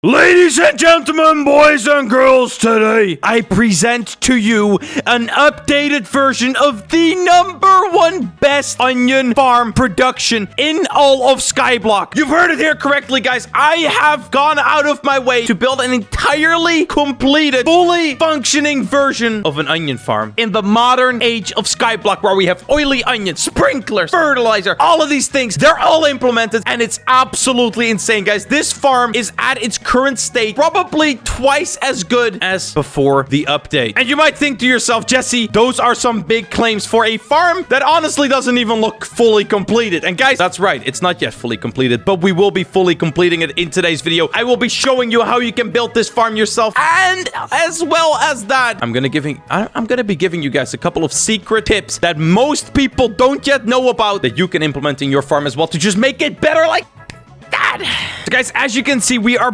Ladies and gentlemen, boys and girls, today I present to you an updated version of the #1 best onion farm production in all of Skyblock. You've heard it here correctly, guys. I have gone out of my way to build an entirely completed, fully functioning version of an onion farm in the modern age of Skyblock, where we have oily onions, sprinklers, fertilizer, all of these things. They're all implemented, and it's absolutely insane, guys. This farm is at its current state probably twice as good as before the update. And you might think to yourself, Jesse, those are some big claims for a farm that honestly doesn't even look fully completed. And guys, that's right, it's not yet fully completed, but we will be fully completing it in today's video. I will be showing you how you can build this farm yourself, and as well as that, I'm gonna be giving you guys a couple of secret tips that most people don't yet know about that you can implement in your farm as well to just make it better like that. So guys, as you can see, we are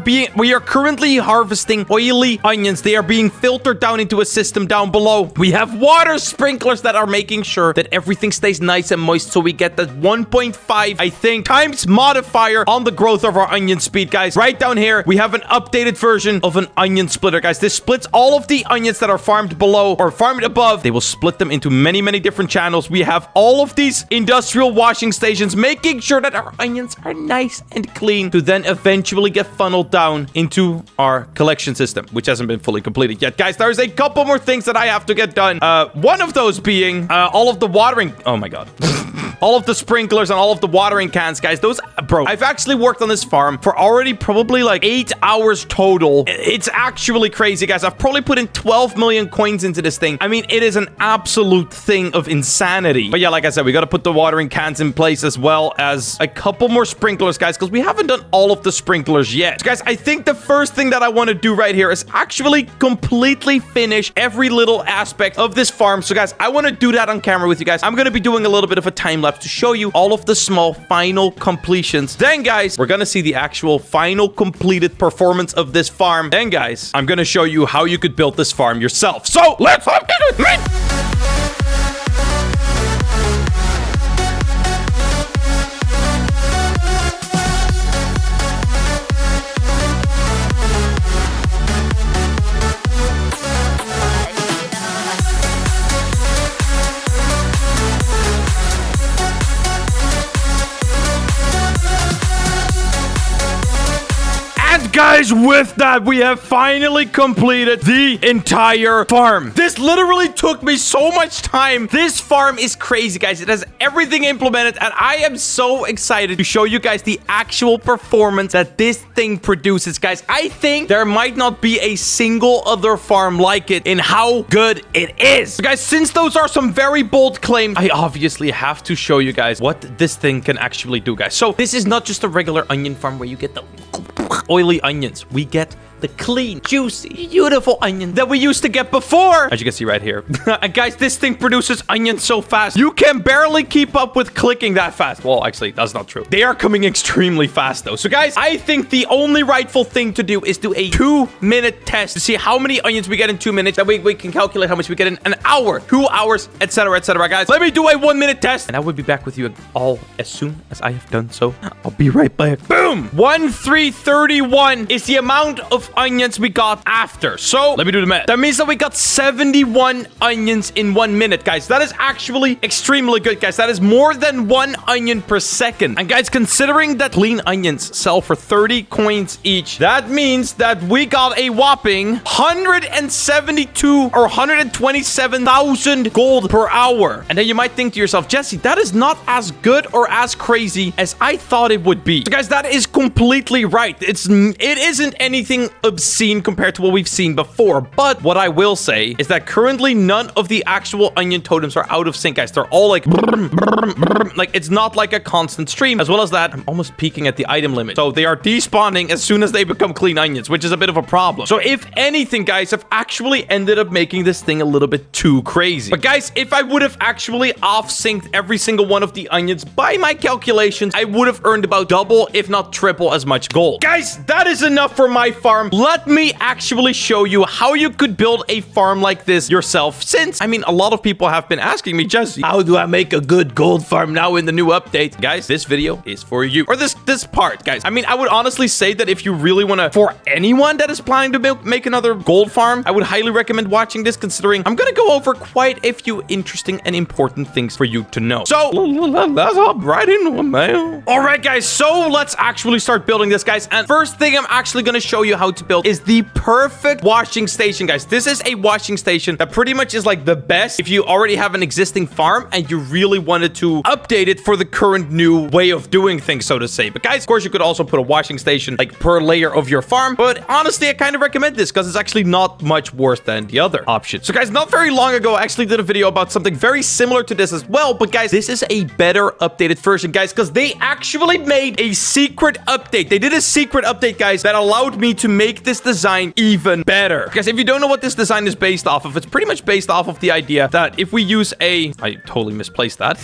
currently harvesting oily onions. They are being filtered down into a system down below. We have water sprinklers that are making sure that everything stays nice and moist, so we get that 1.5, I think, times modifier on the growth of our onion speed, guys. Right down here, we have an updated version of an onion splitter, guys. This splits all of the onions that are farmed below or farmed above. They will split them into many, many different channels. We have all of these industrial washing stations, making sure that our onions are nice and clean to then eventually get funneled down into our collection system, which hasn't been fully completed yet. Guys, there's a couple more things that I have to get done. One of those being all of the watering. Oh my god. All of the sprinklers and all of the watering cans, guys. Those, bro, I've actually worked on this farm for already probably like 8 hours total. It's actually crazy, guys. I've probably put in 12 million coins into this thing. I mean, it is an absolute thing of insanity. But yeah, like I said, we got to put the watering cans in place as well as a couple more sprinklers, guys, because we haven't done all of the sprinklers yet. So guys, I think the first thing that I want to do right here is actually completely finish every little aspect of this farm. So guys, I want to do that on camera with you guys. I'm going to be doing a little bit of a time lapse to show you all of the small final completions. Then guys, we're going to see the actual final completed performance of this farm. Then guys, I'm going to show you how you could build this farm yourself. So let's hop into it. Guys, with that, we have finally completed the entire farm. This literally took me so much time. This farm is crazy, guys. It has everything implemented, and I am so excited to show you guys the actual performance that this thing produces, guys. I think there might not be a single other farm like it in how good it is. So guys, since those are some very bold claims, I obviously have to show you guys what this thing can actually do, guys. So this is not just a regular onion farm where you get the oily onions. We get the clean, juicy, beautiful onion that we used to get before, as you can see right here. And guys, this thing produces onions so fast, you can barely keep up with clicking that fast. Well, actually, that's not true. They are coming extremely fast, though. So guys, I think the only rightful thing to do is do a 2-minute test to see how many onions we get in 2 minutes. That way we can calculate how much we get in an hour, 2 hours, etc., etc. Guys, let me do a 1-minute test, and I will be back with you all as soon as I have done so. I'll be right back. Boom! 1331 is the amount of onions we got after. So let me do the math. That means that we got 71 onions in 1 minute, guys. That is actually extremely good, guys. That is more than 1 onion per second. And guys, considering that clean onions sell for 30 coins each, that means that we got a whopping 172 or 127,000 gold per hour. And then you might think to yourself, Jesse, that is not as good or as crazy as I thought it would be. So guys, that is completely right. It isn't anything obscene compared to what we've seen before. But what I will say is that currently none of the actual onion totems are out of sync, guys. They're all like like it's not like a constant stream. As well as that, I'm almost peaking at the item limit, so they are despawning as soon as they become clean onions, which is a bit of a problem. So if anything, guys, I've actually ended up making this thing a little bit too crazy. But guys, if I would have actually off-synced every single one of the onions by my calculations, I would have earned about double if not triple as much gold. Guys, that is enough for my farm. let me actually show you how you could build a farm like this yourself. Since, I mean, a lot of people have been asking me, Jesse, how do I make a good gold farm now in the new update? Guys, this video is for you. Or this part, guys. I mean, I would honestly say that if you really want to, for anyone that is planning to make another gold farm, I would highly recommend watching this, considering I'm going to go over quite a few interesting and important things for you to know. So, let's hop right into it, man. All right, guys. So, let's actually start building this, guys. And first thing I'm actually going to show you how to build is the perfect washing station, guys. This is a washing station that pretty much is like the best if you already have an existing farm and you really wanted to update it for the current new way of doing things, so to say. But guys, of course, you could also put a washing station like per layer of your farm. But honestly, I kind of recommend this because it's actually not much worse than the other option. So guys, not very long ago, I actually did a video about something very similar to this as well. But guys, this is a better updated version, guys, because they actually made a secret update. They did a secret update, guys, that allowed me to make this design even better. Guys, if you don't know what this design is based off of, it's pretty much based off of the idea that if we use I totally misplaced that.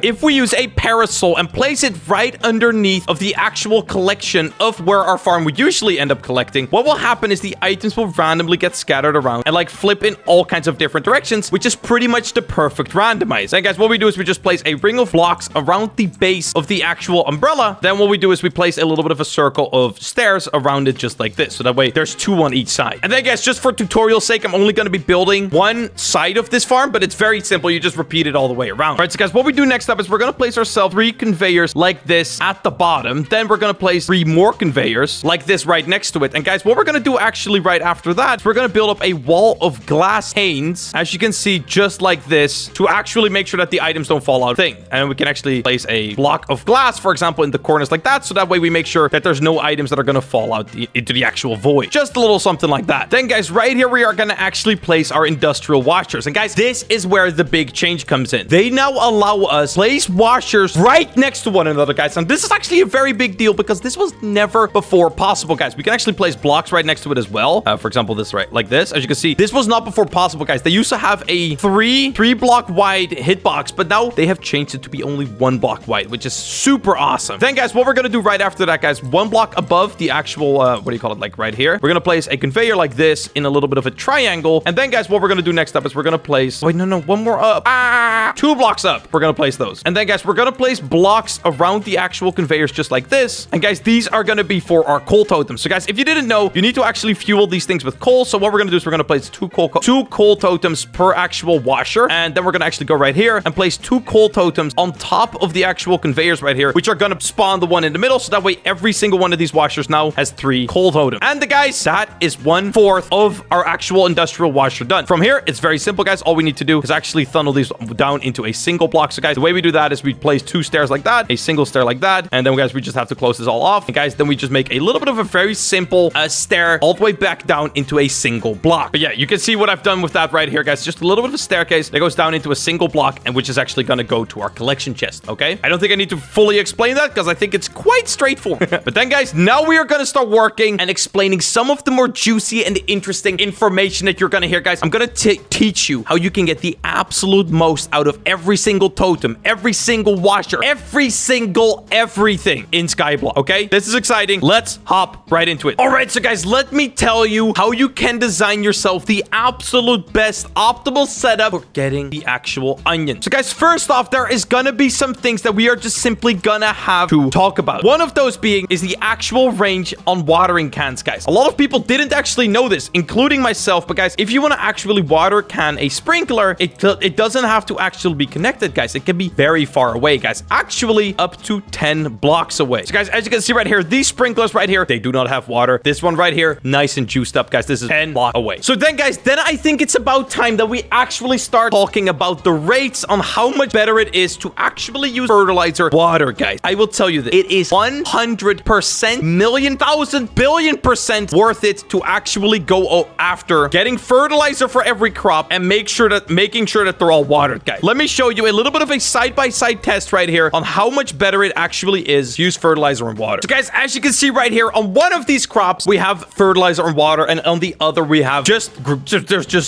If we use a parasol and place it right underneath of the actual collection of where our farm would usually end up collecting, what will happen is the items will randomly get scattered around and like flip in all kinds of different directions, which is pretty much the perfect randomize. And guys, what we do is we just place a ring of blocks around the base of the actual umbrella. Then what we do is we place a little bit of a circle of stairs around it just like this. So that way there's 2 on each side. And then guys, just for tutorial sake, I'm only going to be building one side of this farm, but it's very simple. You just repeat it all the way around. All right, so guys, what we do next up is we're going to place ourselves 3 conveyors like this at the bottom. Then we're going to place 3 more conveyors like this right next to it. And guys, what we're going to do actually right after that, we're going to build up a wall of glass panes, as you can see, just like this, to actually make sure that the items don't fall out thing. And we can actually place a block of glass, for example, in the corners like that. So that way we make sure that there's no items that are going to fall out into the actual void. Just a little something like that. Then guys, right here, we are going to actually place our industrial washers. And guys, this is where the big change comes in. They now allow us place washers right next to one another, guys. And this is actually a very big deal because this was never before possible, guys. We can actually place blocks right next to it as well. For example, this right like this. As you can see, this was not before possible, guys. They used to have a three block wide hitbox, but now they have changed it to be only 1 block wide, which is super awesome. Then guys, what we're gonna do right after that, guys, 1 block above the actual what do you call it, like right here, we're gonna place a conveyor like this in a little bit of a triangle. And then guys, what we're gonna do next up is we're gonna place, wait, no, 1 more up, 2 blocks up, we're gonna place those. And then guys, we're gonna place blocks around the actual conveyors just like this. And guys, these are gonna be for our coal totems. So guys, if you didn't know, you need to actually fuel these things with coal. So what we're gonna do is we're gonna place 2 coal totems per actual washer. And then we're gonna actually go right here and place 2 coal totems on top of the actual conveyors right here, which are gonna spawn the one in the middle. So that way every single one of these washers now has 3 coal totems. And the guys, that is 1/4 of our actual industrial washer done. From here, it's very simple, guys. All we need to do is actually funnel these down into a single block. So guys, the way we do that is we place 2 stairs like that, a single stair like that, and then guys, we just have to close this all off. And guys, then we just make a little bit of a very simple stair all the way back down into a single block. But yeah, you can see what I've done with that right here, guys. Just a little bit of a staircase that goes down into a single block, and which is actually going to go to our collection chest. Okay, I don't think I need to fully explain that because I think it's quite straightforward. But then guys, now we are going to start working and explaining some of the more juicy and interesting information that you're going to hear, guys. I'm going to teach you how you can get the absolute most out of every single totem, every single washer, every single everything in Skyblock. Okay, this is exciting. Let's hop right into it. All right, so guys, let me tell you how you can design yourself the absolute best optimal setup for getting the actual onion. So guys, first off, there is gonna be some things that we are just simply gonna have to talk about. One of those being is the actual range on watering cans, guys. A lot of people didn't actually know this, including myself. But guys, if you want to actually water can a sprinkler, it doesn't have to actually be connected, guys. It can be very far away, guys. Actually, up to 10 blocks away. So guys, as you can see right here, these sprinklers right here, they do not have water. This one right here, nice and juiced up, guys. This is 10 blocks away. So then, guys, I think it's about time that we actually start talking about the rates on how much better it is to actually use fertilizer water, guys. I will tell you that it is 100%, million, thousand, billion % worth it to actually go after getting fertilizer for every crop and making sure that they're all watered, guys. Let me show you a little bit of a side-by-side test right here on how much better it actually is to use fertilizer and water. So guys, as you can see right here, on one of these crops, we have fertilizer and water, and on the other, we have just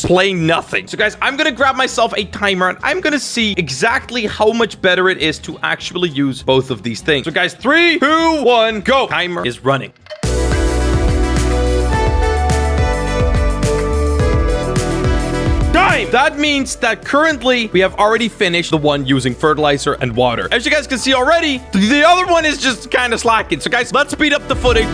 plain nothing. So guys, I'm gonna grab myself a timer, and I'm gonna see exactly how much better it is to actually use both of these things. So guys, 3, 2, 1, go. Timer is running. That means that currently we have already finished the one using fertilizer and water. As you guys can see already, the other one is just kind of slacking. So guys, let's speed up the footage.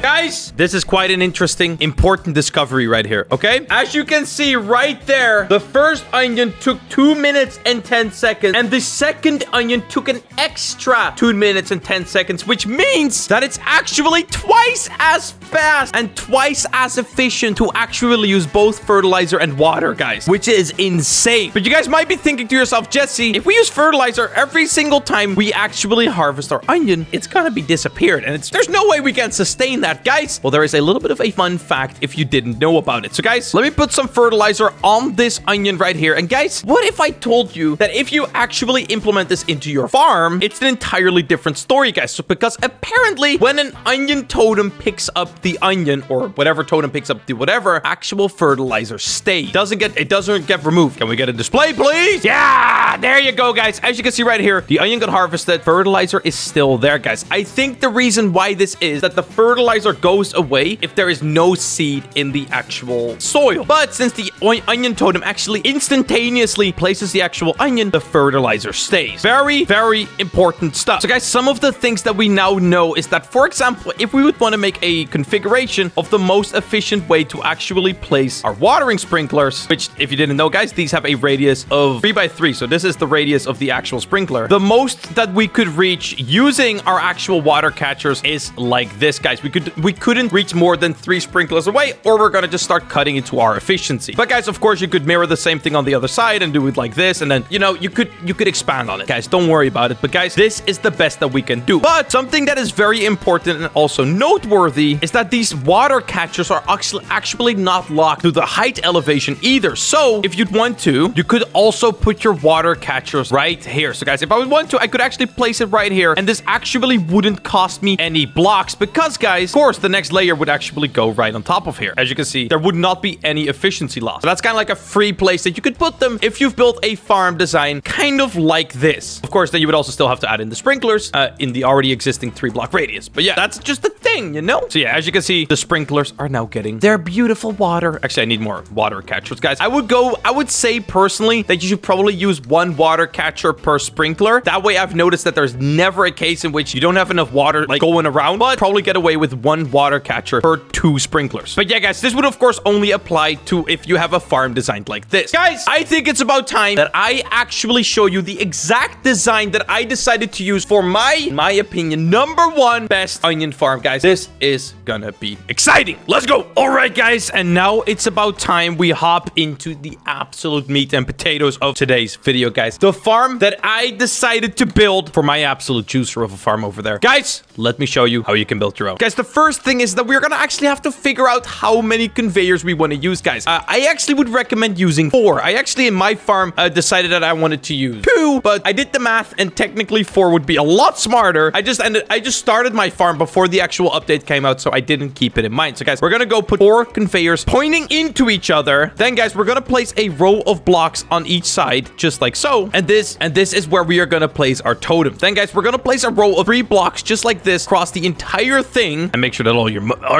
Guys, this is quite an interesting, important discovery right here, okay? As you can see right there, the first onion took 2 minutes and 10 seconds, and the second onion took an extra 2 minutes and 10 seconds, which means that it's actually twice as fast and twice as efficient to actually use both fertilizer and water, guys, which is insane. But you guys might be thinking to yourself, Jesse, if we use fertilizer every single time we actually harvest our onion, it's gonna be disappeared, and there's no way we can sustain that, guys. Well, there is a little bit of a fun fact if you didn't know about it. So guys, let me put some fertilizer on this onion right here. And guys, what if I told you that if you actually implement this into your farm, it's an entirely different story, guys? So because apparently when an onion totem picks up the onion, or whatever totem picks up the whatever, actual fertilizer stays. It doesn't get removed. Can we get a display, please? Yeah, there you go, guys. As you can see right here, the onion got harvested. Fertilizer is still there, guys. I think the reason why this is that the fertilizer goes away if there is no seed in the actual soil. But since the onion totem actually instantaneously places the actual onion, the fertilizer stays. Very, very important stuff. So guys, some of the things that we now know is that, for example, if we would want to make a configuration of the most efficient way to actually place our watering sprinklers, which if you didn't know, guys, these have a radius of 3 by 3. So this is the radius of the actual sprinkler. The most that we could reach using our actual water catchers is like this, guys. We couldn't reach more than 3 sprinklers away, or we're gonna just start cutting into our efficiency. But guys, of course, you could mirror the same thing on the other side and do it like this, and then, you know, you could expand on it. Guys, don't worry about it. But guys, this is the best that we can do. But something that is very important and also noteworthy is that these water catchers are actually not locked to the height elevation either. So if you'd want to, you could also put your water catchers right here. So guys, if I would want to, I could actually place it right here, and this actually wouldn't cost me any blocks because, guys, of course, the next layer would actually go right on top of here. As you can see, there would not be any efficiency loss. So that's kind of like a free place that you could put them if you've built a farm design kind of like this. Of course, then you would also still have to add in the sprinklers in the already existing 3-block radius. But yeah, that's just the thing, you know? So yeah, as you can see, the sprinklers are now getting their beautiful water. Actually, I need more water catchers, guys. I would say personally that you should probably use 1 water catcher per sprinkler. That way, I've noticed that there's never a case in which you don't have enough water like going around, but probably get away with 1 water catcher per 2 sprinklers. But yeah, guys, this would of course only apply to if you have a farm designed like this. Guys, I think it's about time that I actually show you the exact design that I decided to use for my opinion, #1 best onion farm, guys. This is gonna be exciting. Let's go. All right, guys, and now it's about time we hop into the absolute meat and potatoes of today's video, guys. The farm that I decided to build for my absolute juicer of a farm over there. Guys, let me show you how you can build your own. Guys, the first thing is that we're gonna actually have to figure out how many conveyors we want to use, guys. I actually would recommend using 4. I actually, in my farm, decided that I wanted to use 2, but I did the math, and technically 4 would be a lot smarter. I just started my farm before the actual update came out, so I didn't keep it in mind. So guys, we're gonna go put 4 conveyors pointing into each other. Then guys, we're gonna place a row of blocks on each side, just like so. And this is where we are gonna place our totems. Then guys, we're gonna place a row of 3 blocks just like this across the entire thing, and make sure that all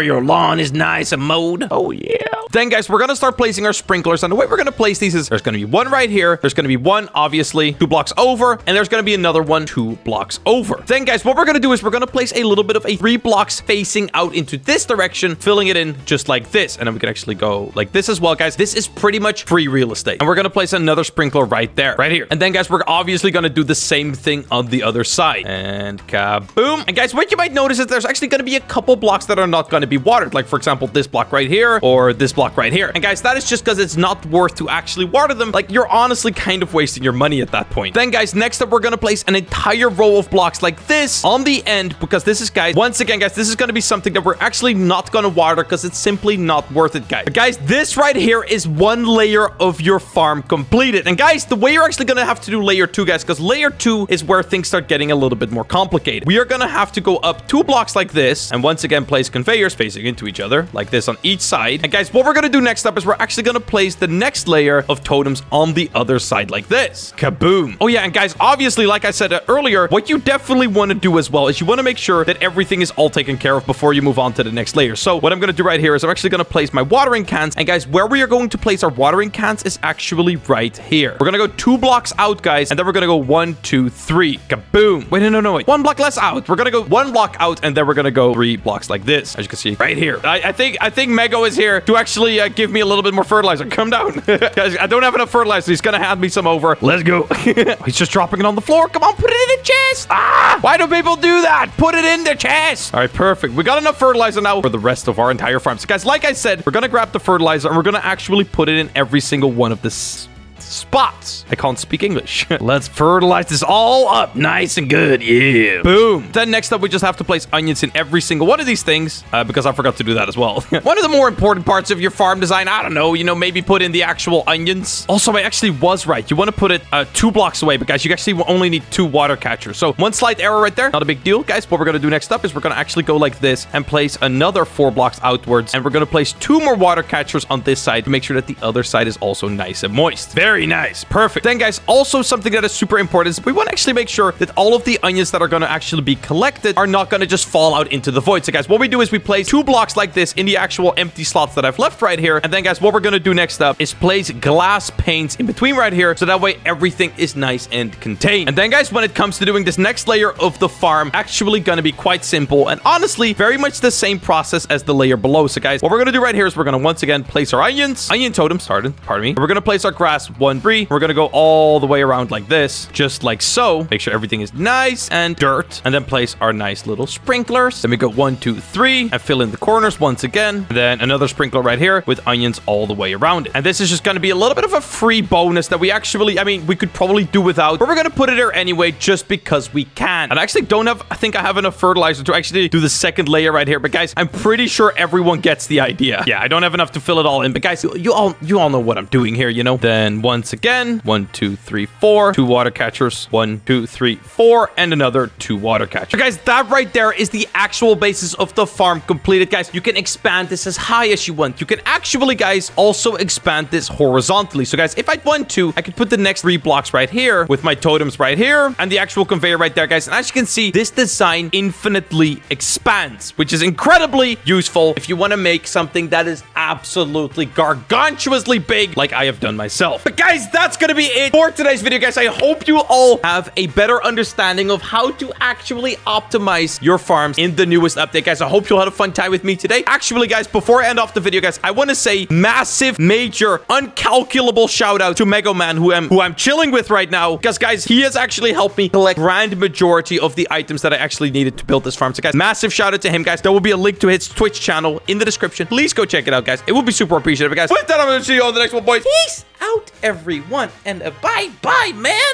your lawn is nice and mowed. Oh yeah. Then guys, we're gonna start placing our sprinklers, and the way we're gonna place these is there's gonna be 1 right here, there's gonna be 1 obviously 2 blocks over, and there's gonna be another one 2 blocks over. Then guys, what we're gonna do is we're gonna place a little bit of a 3 blocks facing out into this direction, filling it in just like this. And then we can actually go like this as well, guys. This is pretty much free real estate. And we're gonna place another sprinkler right there, right here. And then guys, we're obviously gonna do the same thing on the other side. And kaboom. And guys, what you might notice is there's actually gonna be a couple blocks that are not gonna be watered. Like for example, this block right here, or this block right here. And guys, that is just because it's not worth to actually water them. Like, you're honestly kind of wasting your money at that point. Then guys, next up, we're gonna place an entire row of blocks like this on the end, because this is, guys, once again, guys, this is gonna be something that we're actually not gonna water because it's simply not worth it, guys. But guys, this right here is 1 layer of your farm completed. And guys, the way you're actually gonna have to do layer 2, guys, because layer 2 is where things start getting a little bit more complicated. We are gonna have to go up 2 blocks like this, and once again, place conveyors facing into each other like this on each side. And guys, what we're we're gonna do next up is we're actually gonna place the next layer of totems on the other side like this. Kaboom. Oh yeah, and guys, obviously, like I said earlier, what you definitely want to do as well is you want to make sure that everything is all taken care of before you move on to the next layer. So what I'm gonna do right here is I'm actually gonna place my watering cans, and guys, where we are going to place our watering cans is actually right here. We're gonna go 2 blocks out, guys, and then we're gonna go 1, 2, 3. Kaboom. Wait, no, wait. 1 block less out. We're gonna go 1 block out, and then we're gonna go 3 blocks like this, as you can see right here. I think Mego is here to actually give me a little bit more fertilizer. Come down. Guys, I don't have enough fertilizer. He's gonna hand me some over. Let's go. He's just dropping it on the floor. Come on, put it in the chest. Ah! Why do people do that? Put it in the chest. All right, perfect. We got enough fertilizer now for the rest of our entire farm. So guys, like I said, we're gonna grab the fertilizer and we're gonna actually put it in every single one of the spots. I can't speak English. Let's fertilize this all up nice and good. Yeah. Boom. Then next up, we just have to place onions in every single one of these things because I forgot to do that as well. One of the more important parts of your farm design, I don't know, maybe put in the actual onions. Also, I actually was right. You want to put it 2 blocks away, but guys, you actually only need 2 water catchers. So 1 slight error right there. Not a big deal, guys. What we're going to do next up is we're going to actually go like this and place another 4 blocks outwards. And we're going to place 2 more water catchers on this side to make sure that the other side is also nice and moist. Very nice. Perfect. Then, guys, also something that is super important is we want to actually make sure that all of the onions that are going to actually be collected are not going to just fall out into the void. So, guys, what we do is we place 2 blocks like this in the actual empty slots that I've left right here. And then, guys, what we're going to do next up is place glass panes in between right here. So that way everything is nice and contained. And then, guys, when it comes to doing this next layer of the farm, actually going to be quite simple. And honestly, very much the same process as the layer below. So, guys, what we're going to do right here is we're going to once again place our onion totems. Pardon me. We're going to place our grass 1, 3. We're going to go all the way around like this, just like so. Make sure everything is nice and dirt, and then place our nice little sprinklers. Then we go 1, 2, 3, and fill in the corners once again. And then another sprinkler right here with onions all the way around it. And this is just going to be a little bit of a free bonus that we actually, we could probably do without, but we're going to put it here anyway, just because we can. And I actually I think I have enough fertilizer to actually do the second layer right here. But guys, I'm pretty sure everyone gets the idea. Yeah, I don't have enough to fill it all in, but guys, you all know what I'm doing here, Then once again, 1, 2, 3, 4, 2 water catchers, 1, 2, 3, 4, and another 2 water catchers. So guys, that right there is the actual basis of the farm completed, guys. You can expand this as high as you want. You can actually, guys, also expand this horizontally. So guys, if I want to, I could put the next 3 blocks right here with my totems right here and the actual conveyor right there, guys. And as you can see, this design infinitely expands, which is incredibly useful if you want to make something that is absolutely gargantuously big like I have done myself. But guys, that's gonna be it for today's video, guys. I hope you all have a better understanding of how to actually optimize your farms in the newest update, guys. I hope you all had a fun time with me today. Actually, guys, before I end off the video, guys, I want to say massive, major, uncalculable shout out to Mego Man, who I'm chilling with right now, because guys, he has actually helped me collect grand majority of the items that I actually needed to build this farm. So guys, massive shout out to him, guys. There will be a link to his Twitch channel in the description. Please go check it out, guys. It would be super appreciated, guys. With that, I'm gonna see you on the next one, boys. Peace out, everyone, and bye, man.